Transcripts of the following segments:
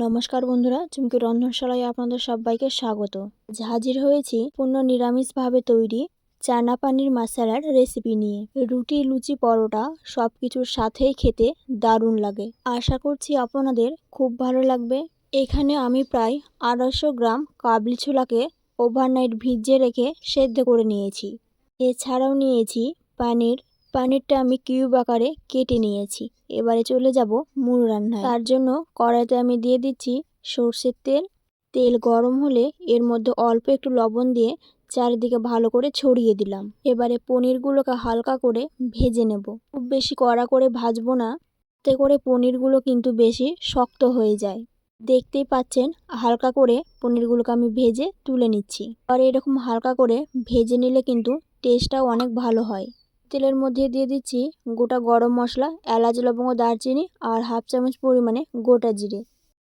নমস্কার বন্ধুরা, চুমকি রন্ধনশালায় আপনাদের সবাইকে স্বাগত। হাজির হয়েছি পূর্ণ নিরামিষভাবে তৈরি চানা পানির মশলার রেসিপি নিয়ে। রুটি, লুচি, পরোটা সবকিছুর সাথেই খেতে দারুণ লাগে। আশা করছি আপনাদের খুব ভালো লাগবে। এখানে আমি প্রায় 250 গ্রাম কাবলি ছোলাকে ওভারনাইট ভিজিয়ে রেখে সেদ্ধ করে নিয়েছি। এছাড়াও নিয়েছি পানিরটা আমি কিউব আকারে কেটে নিয়েছি। এবারে চলে যাব মূল রান্নায়। তার জন্য কড়াইতে আমি দিয়ে দিচ্ছি সর্ষের তেল। তেল গরম হলে এর মধ্যে অল্প একটু লবণ দিয়ে চারিদিকে ভালো করে ছড়িয়ে দিলাম। এবারে পনিরগুলোকে হালকা করে ভেজে নেব। খুব বেশি কড়া করে ভাজবো না, এতে করে পনিরগুলো কিন্তু বেশি শক্ত হয়ে যায়। দেখতেই পাচ্ছেন হালকা করে পনিরগুলোকে আমি ভেজে তুলে নিচ্ছি। আর এরকম হালকা করে ভেজে নিলে কিন্তু টেস্টটাও অনেক ভালো হয়। তেলের মধ্যে দিয়ে দিচ্ছি গোটা গরম মশলা, এলাচ, লবঙ্গ, দারচিনি আর হাফ চামচ পরিমাণে গোটা জিরে।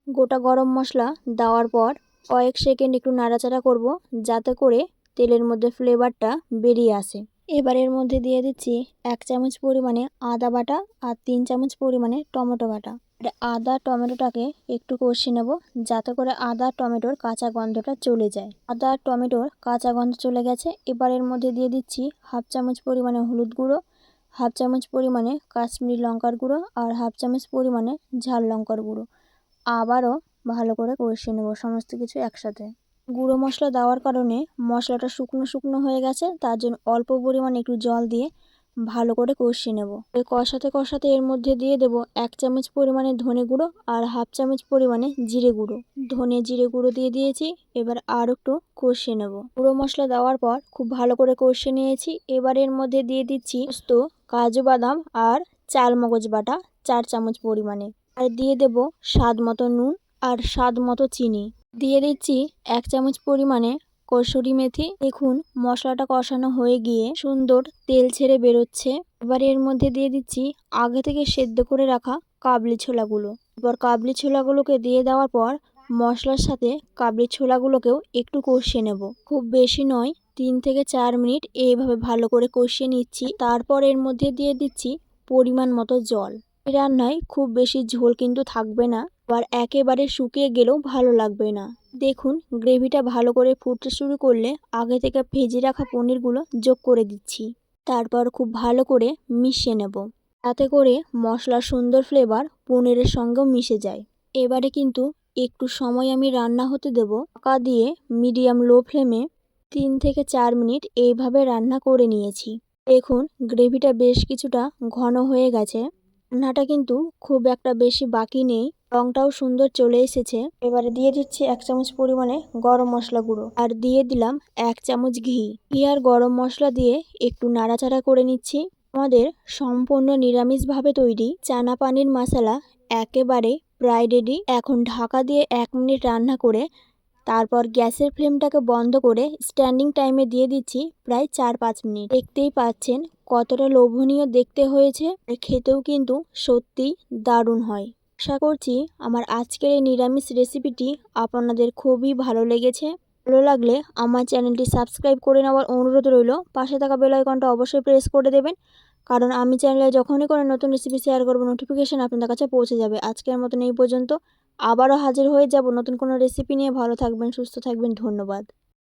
গোটা গরম মশলা দেওয়ার পর কয়েক সেকেন্ড একটু নাড়াচাড়া করব, যাতে করে তেলের মধ্যে ফ্লেভারটা বেরিয়ে আসে। এবার এর মধ্যে দিয়ে দিচ্ছি 1 চামচ পরিমাণে আদা বাটা আর 3 চামচ পরিমাণে টমেটো বাটা। আদা টমেটোটাকে একটু কষিয়ে নেব, যাতে করে আদা টমেটোর কাঁচা গন্ধটা চলে যায়। আদা টমেটোর কাঁচা গন্ধ চলে গেছে। এবার এর মধ্যে দিয়ে দিচ্ছি হাফ চামচ পরিমাণে হলুদ গুঁড়ো, হাফ চামচ পরিমাণে কাশ্মীরি লঙ্কার গুঁড়ো আর হাফ চামচ পরিমাণে ঝাল লঙ্কার গুঁড়ো। আবারও ভালো করে কষিয়ে নেব সমস্ত কিছু একসাথে। গুঁড়ো মশলা দেওয়ার কারণে মশলাটা শুকনো শুকনো হয়ে গেছে, তার জন্য অল্প পরিমাণে একটু জল দিয়ে ভালো করে কষিয়ে নেব। এই কষাতে এর মধ্যে দিয়ে দেব 1 চামচ পরিমাণে ধনে গুঁড়ো আর হাফ চামচ পরিমাণে জিরে গুঁড়ো। ধনে জিরে গুঁড়ো দিয়ে দিয়েছি। এবার আর একটু কষিয়ে নেব। গুঁড়ো মশলা দেওয়ার পর খুব ভালো করে কষিয়ে নিয়েছি। এবার এর মধ্যে দিয়ে দিচ্ছি পোস্ত, কাজু বাদাম আর চালমগজ বাটা 4 চামচ পরিমাণে। আর দিয়ে দেব স্বাদ মতো নুন আর স্বাদ মতো চিনি। দিয়ে দিচ্ছি 1 চামচ পরিমাণে কসুরি মেথি। দেখুন মশলাটা কষানো হয়ে গিয়ে সুন্দর তেল ছেড়ে বেরোচ্ছে। এবার এর মধ্যে দিয়ে দিচ্ছি আগে থেকে সেদ্ধ করে রাখা কাবলি ছোলাগুলো। এবার কাবলি ছোলাগুলোকে দিয়ে দেওয়ার পর মশলার সাথে কাবলি ছোলাগুলোকেও একটু কষিয়ে নেব। খুব বেশি নয়, 3 থেকে 4 মিনিট এইভাবে ভালো করে কষিয়ে নিচ্ছি। তারপর এর মধ্যে দিয়ে দিচ্ছি পরিমাণ মতো জল। এই রান্নায় খুব বেশি ঝোল কিন্তু থাকবে না, আবার একেবারে শুকিয়ে গেলেও ভালো লাগবে না। দেখুন গ্রেভিটা ভালো করে ফুটতে শুরু করলে আগে থেকে ভেজে রাখা পনিরগুলো যোগ করে দিচ্ছি। তারপর খুব ভালো করে মিশিয়ে নেব, তাতে করে মশলার সুন্দর ফ্লেভার পনিরের সঙ্গেও মিশে যায়। এবারে কিন্তু একটু সময় আমি রান্না হতে দেব। ঢাকা দিয়ে মিডিয়াম লো ফ্লেমে 3 থেকে 4 মিনিট এইভাবে রান্না করে নিয়েছি। দেখুন গ্রেভিটা বেশ কিছুটা ঘন হয়ে গেছে। রান্নাটা কিন্তু খুব একটা বেশি বাকি নেই, রংটাও সুন্দর চলে এসেছে। এবারে দিয়ে দিচ্ছি 1 চামচ পরিমাণে গরম মশলা গুঁড়ো আর দিয়ে দিলাম 1 চামচ ঘি। আর গরম মশলা দিয়ে একটু নাড়াচাড়া করে নিচ্ছি। আমাদের সম্পূর্ণ নিরামিষভাবে তৈরি চানা পানির মশলা একেবারে প্রায় রেডি। এখন ঢাকা দিয়ে 1 মিনিট রান্না করে তারপর গ্যাসের ফ্লেমটাকে বন্ধ করে স্ট্যান্ডিং টাইমে দিয়ে দিচ্ছি প্রায় 4-5 মিনিট। দেখতেই পাচ্ছেন কতটা লোভনীয় দেখতে হয়েছে, খেতেও কিন্তু সত্যি দারুণ হয়। আশা করছি আমার আজকের এই নিরামিষ রেসিপিটি আপনাদের খুবই ভালো লেগেছে। ভালো লাগলে আমার চ্যানেলটি সাবস্ক্রাইব করে নেওয়ার অনুরোধ রইল। পাশে থাকা বেল আইকনটা অবশ্যই প্রেস করে দেবেন, কারণ আমি চ্যানেলে যখনই কোনো নতুন রেসিপি শেয়ার করব নোটিফিকেশন আপনাদের কাছে পৌঁছে যাবে। আজকের মতন এই পর্যন্ত, আবারও হাজির হয়ে যাব নতুন কোনো রেসিপি নিয়ে। ভালো থাকবেন, সুস্থ থাকবেন, ধন্যবাদ।